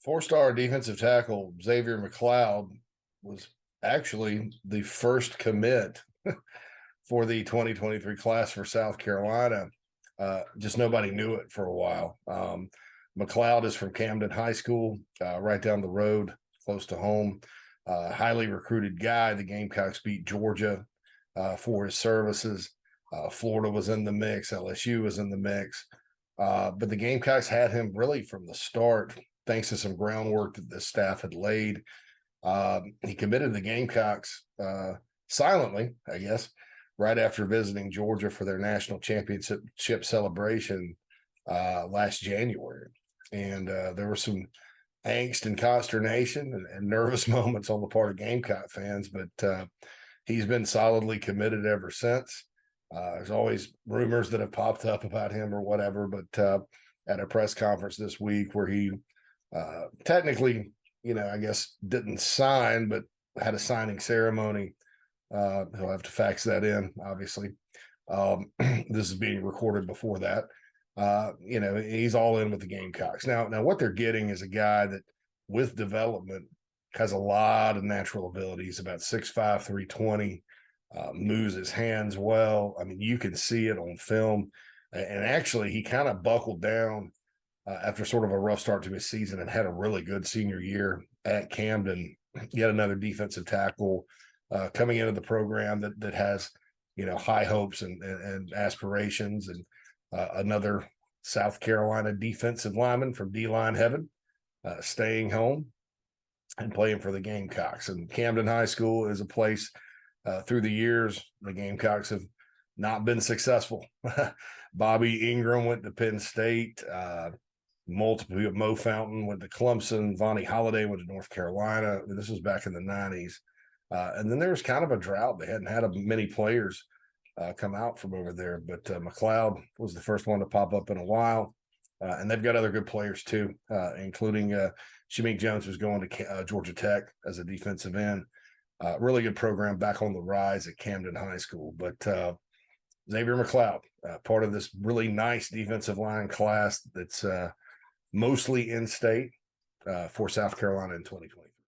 Four-star defensive tackle Xzavier McLeod was actually the first commit for the 2023 class for South Carolina. Just nobody knew it for a while. McLeod is from Camden High School, right down the road, close to home. Highly recruited guy. The Gamecocks beat Georgia for his services. Florida was in the mix. LSU was in the mix. But the Gamecocks had him really from the start, thanks to some groundwork that the staff had laid. He committed to the Gamecocks silently, I guess, right after visiting Georgia for their national championship celebration last January. And there was some angst and consternation and nervous moments on the part of Gamecock fans, but he's been solidly committed ever since. There's always rumors that have popped up about him or whatever, but at a press conference this week where he technically, I guess didn't sign, but had a signing ceremony. He'll have to fax that in, obviously. This is being recorded before that. He's all in with the Gamecocks. Now what they're getting is a guy that with development has a lot of natural abilities, about 6'5", 320, moves his hands well. I mean, you can see it on film. And actually, he kind of buckled down after sort of a rough start to his season and had a really good senior year at Camden. Yet another defensive tackle coming into the program that has, high hopes and aspirations, and another South Carolina defensive lineman from D-line heaven, staying home and playing for the Gamecocks. And Camden High School is a place through the years the Gamecocks have not been successful. Bobby Ingram went to Penn State. Multiple Mo Fountain went to Clemson. Vonnie Holliday went to North Carolina. This was back in the 90s. And then there was kind of a drought. They hadn't had many players come out from over there, but McLeod was the first one to pop up in a while. And they've got other good players too, including Shamik Jones, who's going to Georgia Tech as a defensive end. Really good program back on the rise at Camden High School. But Xzavier McLeod, part of this really nice defensive line class that's mostly in state for South Carolina in 2020.